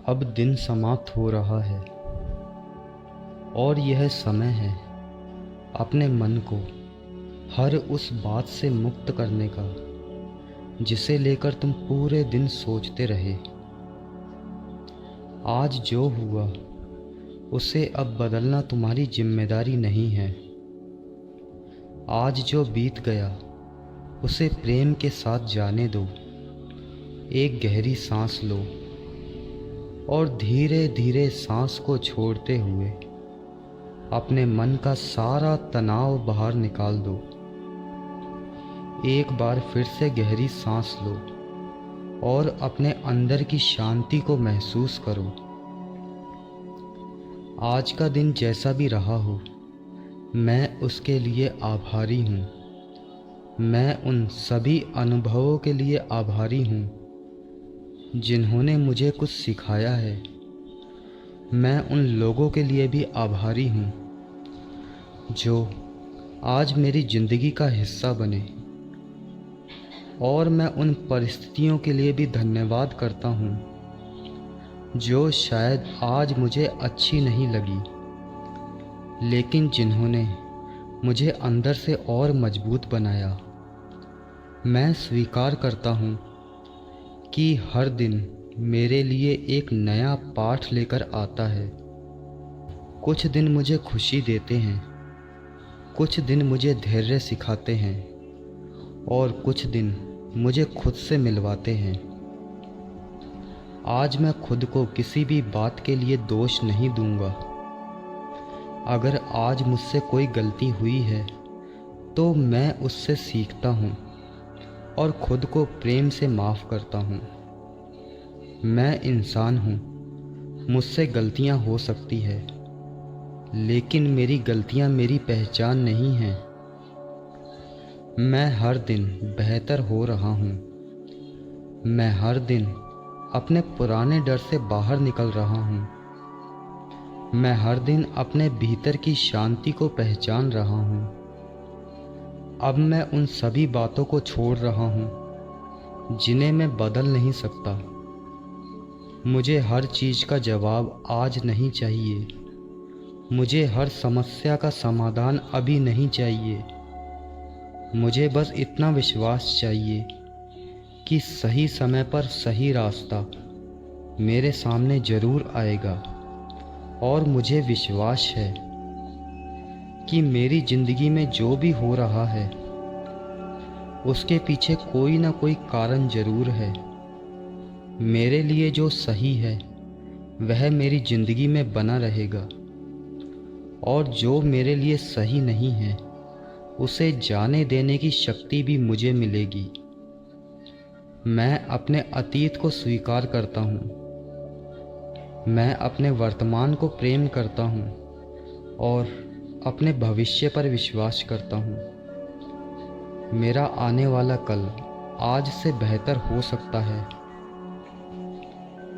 अब दिन समाप्त हो रहा है और यह समय है अपने मन को हर उस बात से मुक्त करने का जिसे लेकर तुम पूरे दिन सोचते रहे। आज जो हुआ उसे अब बदलना तुम्हारी जिम्मेदारी नहीं है। आज जो बीत गया उसे प्रेम के साथ जाने दो। एक गहरी सांस लो और धीरे धीरे सांस को छोड़ते हुए अपने मन का सारा तनाव बाहर निकाल दो। एक बार फिर से गहरी सांस लो और अपने अंदर की शांति को महसूस करो। आज का दिन जैसा भी रहा हो, मैं उसके लिए आभारी हूँ। मैं उन सभी अनुभवों के लिए आभारी हूँ जिन्होंने मुझे कुछ सिखाया है। मैं उन लोगों के लिए भी आभारी हूँ जो आज मेरी ज़िंदगी का हिस्सा बने, और मैं उन परिस्थितियों के लिए भी धन्यवाद करता हूँ जो शायद आज मुझे अच्छी नहीं लगी, लेकिन जिन्होंने मुझे अंदर से और मजबूत बनाया। मैं स्वीकार करता हूँ कि हर दिन मेरे लिए एक नया पाठ लेकर आता है। कुछ दिन मुझे खुशी देते हैं, कुछ दिन मुझे धैर्य सिखाते हैं और कुछ दिन मुझे खुद से मिलवाते हैं। आज मैं खुद को किसी भी बात के लिए दोष नहीं दूंगा। अगर आज मुझसे कोई गलती हुई है तो मैं उससे सीखता हूँ और खुद को प्रेम से माफ़ करता हूँ। मैं इंसान हूँ, मुझसे गलतियाँ हो सकती है, लेकिन मेरी गलतियाँ मेरी पहचान नहीं हैं। मैं हर दिन बेहतर हो रहा हूँ। मैं हर दिन अपने पुराने डर से बाहर निकल रहा हूँ। मैं हर दिन अपने भीतर की शांति को पहचान रहा हूँ। अब मैं उन सभी बातों को छोड़ रहा हूँ जिन्हें मैं बदल नहीं सकता। मुझे हर चीज़ का जवाब आज नहीं चाहिए। मुझे हर समस्या का समाधान अभी नहीं चाहिए। मुझे बस इतना विश्वास चाहिए कि सही समय पर सही रास्ता मेरे सामने ज़रूर आएगा, और मुझे विश्वास है कि मेरी ज़िंदगी में जो भी हो रहा है उसके पीछे कोई ना कोई कारण ज़रूर है। मेरे लिए जो सही है वह मेरी ज़िंदगी में बना रहेगा, और जो मेरे लिए सही नहीं है उसे जाने देने की शक्ति भी मुझे मिलेगी। मैं अपने अतीत को स्वीकार करता हूँ। मैं अपने वर्तमान को प्रेम करता हूँ और अपने भविष्य पर विश्वास करता हूँ। मेरा आने वाला कल आज से बेहतर हो सकता है।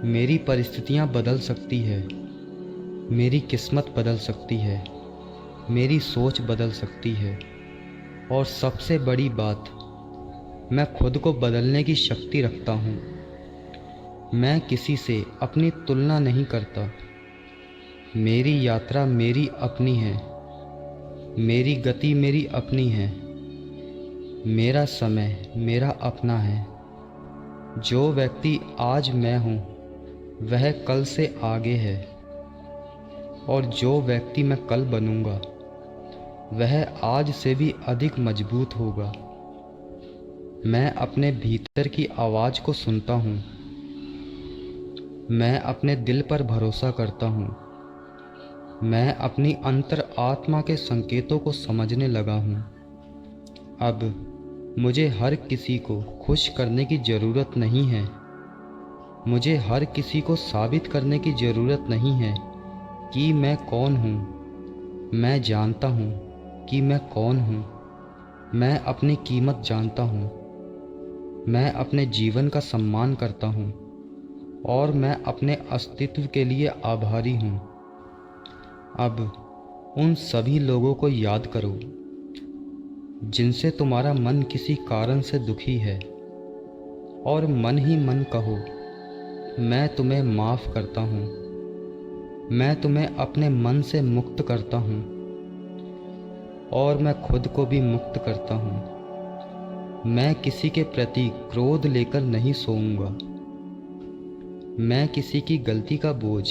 मेरी परिस्थितियाँ बदल सकती है, मेरी किस्मत बदल सकती है, मेरी सोच बदल सकती है, और सबसे बड़ी बात, मैं खुद को बदलने की शक्ति रखता हूँ। मैं किसी से अपनी तुलना नहीं करता। मेरी यात्रा मेरी अपनी है, मेरी गति मेरी अपनी है, मेरा समय मेरा अपना है। जो व्यक्ति आज मैं हूँ वह कल से आगे है, और जो व्यक्ति मैं कल बनूँगा वह आज से भी अधिक मजबूत होगा। मैं अपने भीतर की आवाज़ को सुनता हूँ। मैं अपने दिल पर भरोसा करता हूँ। मैं अपनी अंतर आत्मा के संकेतों को समझने लगा हूँ। अब मुझे हर किसी को खुश करने की ज़रूरत नहीं है। मुझे हर किसी को साबित करने की ज़रूरत नहीं है कि मैं कौन हूँ। मैं जानता हूँ कि मैं कौन हूँ। मैं अपनी कीमत जानता हूँ। मैं अपने जीवन का सम्मान करता हूँ, और मैं अपने अस्तित्व के लिए आभारी हूँ। अब उन सभी लोगों को याद करो जिनसे तुम्हारा मन किसी कारण से दुखी है, और मन ही मन कहो, मैं तुम्हें माफ़ करता हूँ। मैं तुम्हें अपने मन से मुक्त करता हूँ और मैं खुद को भी मुक्त करता हूँ। मैं किसी के प्रति क्रोध लेकर नहीं सोऊंगा। मैं किसी की गलती का बोझ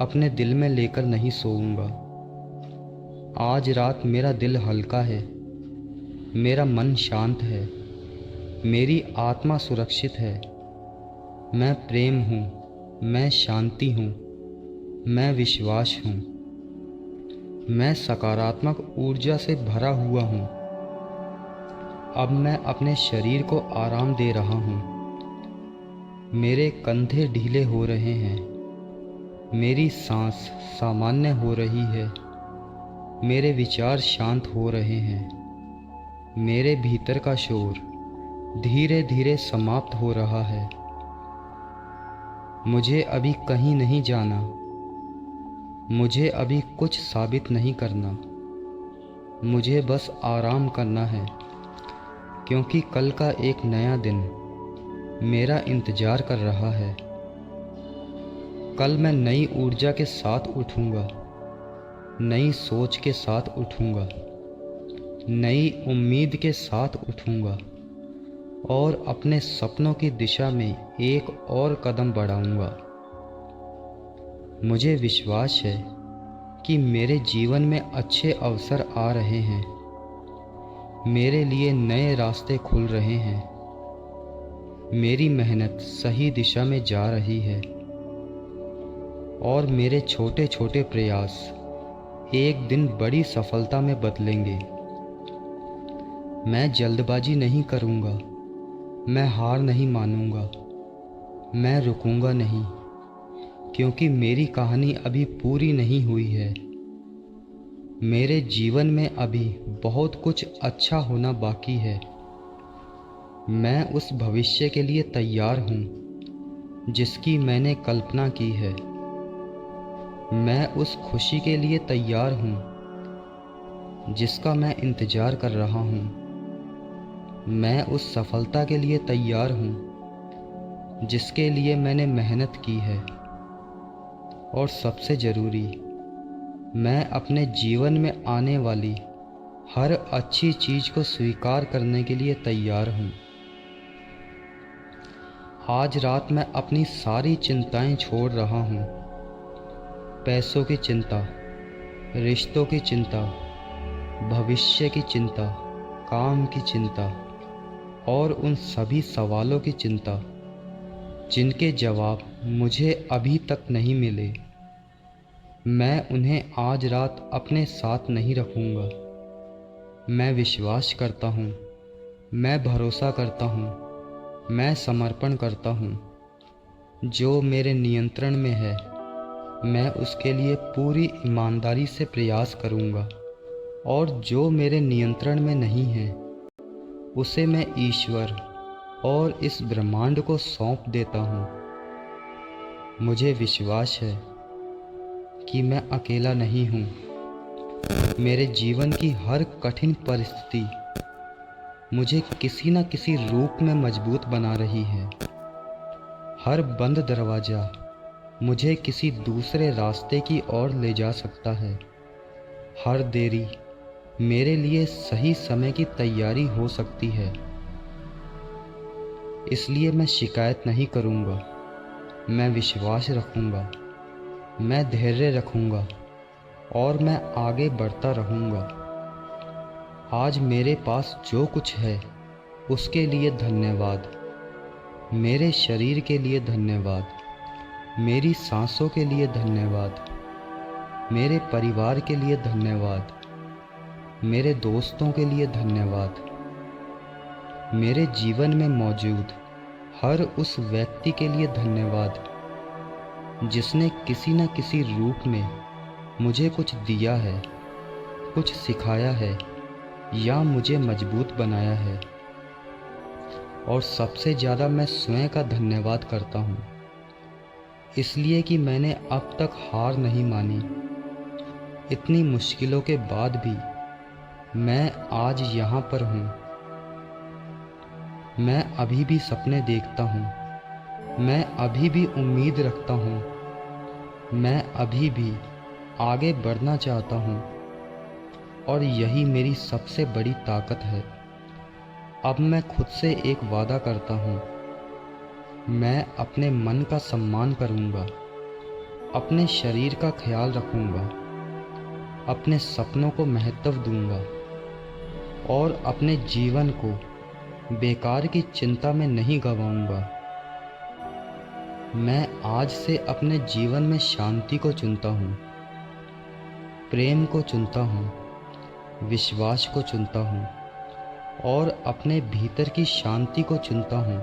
अपने दिल में लेकर नहीं सोऊंगा। आज रात मेरा दिल हल्का है, मेरा मन शांत है, मेरी आत्मा सुरक्षित है। मैं प्रेम हूँ, मैं शांति हूँ, मैं विश्वास हूँ। मैं सकारात्मक ऊर्जा से भरा हुआ हूँ। अब मैं अपने शरीर को आराम दे रहा हूँ। मेरे कंधे ढीले हो रहे हैं, मेरी सांस सामान्य हो रही है, मेरे विचार शांत हो रहे हैं, मेरे भीतर का शोर धीरे धीरे समाप्त हो रहा है। मुझे अभी कहीं नहीं जाना, मुझे अभी कुछ साबित नहीं करना, मुझे बस आराम करना है, क्योंकि कल का एक नया दिन मेरा इंतज़ार कर रहा है। कल मैं नई ऊर्जा के साथ उठूँगा, नई सोच के साथ उठूँगा, नई उम्मीद के साथ उठूँगा और अपने सपनों की दिशा में एक और कदम बढ़ाऊँगा। मुझे विश्वास है कि मेरे जीवन में अच्छे अवसर आ रहे हैं, मेरे लिए नए रास्ते खुल रहे हैं, मेरी मेहनत सही दिशा में जा रही है और मेरे छोटे छोटे प्रयास एक दिन बड़ी सफलता में बदलेंगे। मैं जल्दबाजी नहीं करूँगा, मैं हार नहीं मानूँगा, मैं रुकूँगा नहीं, क्योंकि मेरी कहानी अभी पूरी नहीं हुई है। मेरे जीवन में अभी बहुत कुछ अच्छा होना बाकी है। मैं उस भविष्य के लिए तैयार हूँ जिसकी मैंने कल्पना की है। मैं उस खुशी के लिए तैयार हूँ जिसका मैं इंतज़ार कर रहा हूँ। मैं उस सफलता के लिए तैयार हूँ जिसके लिए मैंने मेहनत की है। और सबसे ज़रूरी, मैं अपने जीवन में आने वाली हर अच्छी चीज़ को स्वीकार करने के लिए तैयार हूँ। आज रात मैं अपनी सारी चिंताएं छोड़ रहा हूँ। पैसों की चिंता, रिश्तों की चिंता, भविष्य की चिंता, काम की चिंता और उन सभी सवालों की चिंता जिनके जवाब मुझे अभी तक नहीं मिले। मैं उन्हें आज रात अपने साथ नहीं रखूँगा। मैं विश्वास करता हूँ, मैं भरोसा करता हूँ, मैं समर्पण करता हूँ। जो मेरे नियंत्रण में है, मैं उसके लिए पूरी ईमानदारी से प्रयास करूँगा और जो मेरे नियंत्रण में नहीं है, उसे मैं ईश्वर और इस ब्रह्मांड को सौंप देता हूँ। मुझे विश्वास है कि मैं अकेला नहीं हूँ। मेरे जीवन की हर कठिन परिस्थिति मुझे किसी न किसी रूप में मजबूत बना रही है। हर बंद दरवाज़ा मुझे किसी दूसरे रास्ते की ओर ले जा सकता है। हर देरी मेरे लिए सही समय की तैयारी हो सकती है। इसलिए मैं शिकायत नहीं करूँगा, मैं विश्वास रखूँगा, मैं धैर्य रखूँगा और मैं आगे बढ़ता रहूँगा। आज मेरे पास जो कुछ है उसके लिए धन्यवाद। मेरे शरीर के लिए धन्यवाद, मेरी सांसों के लिए धन्यवाद, मेरे परिवार के लिए धन्यवाद, मेरे दोस्तों के लिए धन्यवाद, मेरे जीवन में मौजूद हर उस व्यक्ति के लिए धन्यवाद जिसने किसी न किसी रूप में मुझे कुछ दिया है, कुछ सिखाया है या मुझे मजबूत बनाया है। और सबसे ज़्यादा मैं स्वयं का धन्यवाद करता हूँ, इसलिए कि मैंने अब तक हार नहीं मानी। इतनी मुश्किलों के बाद भी मैं आज यहाँ पर हूँ। मैं अभी भी सपने देखता हूँ, मैं अभी भी उम्मीद रखता हूँ। मैं अभी भी आगे बढ़ना चाहता हूँ और यही मेरी सबसे बड़ी ताकत है। अब मैं खुद से एक वादा करता हूँ, मैं अपने मन का सम्मान करूँगा, अपने शरीर का ख्याल रखूँगा, अपने सपनों को महत्व दूँगा और अपने जीवन को बेकार की चिंता में नहीं गंवाऊँगा। मैं आज से अपने जीवन में शांति को चुनता हूँ, प्रेम को चुनता हूँ, विश्वास को चुनता हूँ और अपने भीतर की शांति को चुनता हूँ।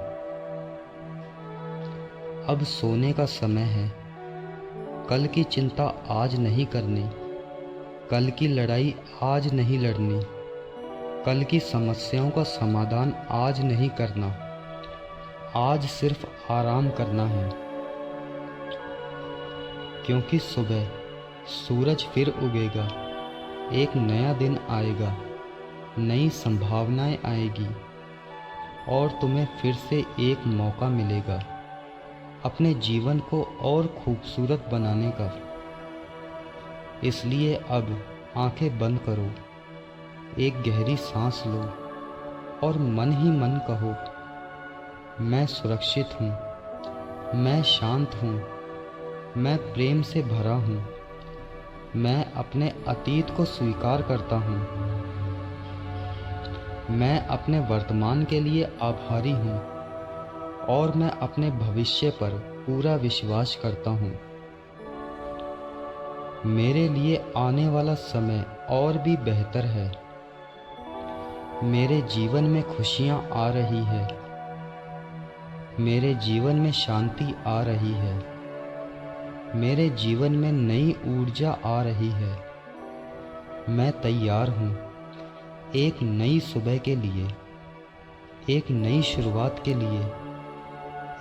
अब सोने का समय है। कल की चिंता आज नहीं करनी, कल की लड़ाई आज नहीं लड़नी, कल की समस्याओं का समाधान आज नहीं करना, आज सिर्फ आराम करना है। क्योंकि सुबह सूरज फिर उगेगा, एक नया दिन आएगा, नई संभावनाएं आएगी और तुम्हें फिर से एक मौका मिलेगा अपने जीवन को और खूबसूरत बनाने का। इसलिए अब आंखें बंद करो, एक गहरी सांस लो और मन ही मन कहो, मैं सुरक्षित हूँ, मैं शांत हूँ, मैं प्रेम से भरा हूँ, मैं अपने अतीत को स्वीकार करता हूँ, मैं अपने वर्तमान के लिए आभारी हूँ और मैं अपने भविष्य पर पूरा विश्वास करता हूँ। मेरे लिए आने वाला समय और भी बेहतर है। मेरे जीवन में खुशियाँ आ रही है, मेरे जीवन में शांति आ रही है, मेरे जीवन में नई ऊर्जा आ रही है। मैं तैयार हूँ एक नई सुबह के लिए, एक नई शुरुआत के लिए,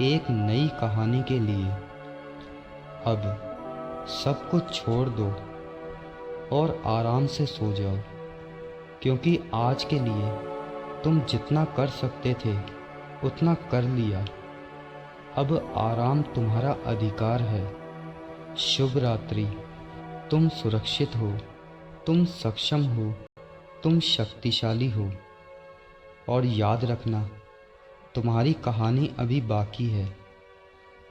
एक नई कहानी के लिए। अब सब कुछ छोड़ दो और आराम से सो जाओ, क्योंकि आज के लिए तुम जितना कर सकते थे उतना कर लिया। अब आराम तुम्हारा अधिकार है। शुभ रात्रि। तुम सुरक्षित हो, तुम सक्षम हो, तुम शक्तिशाली हो। और याद रखना, तुम्हारी कहानी अभी बाकी है।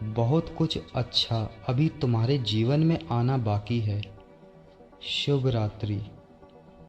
बहुत कुछ अच्छा अभी तुम्हारे जीवन में आना बाकी है। शुभ रात्रि।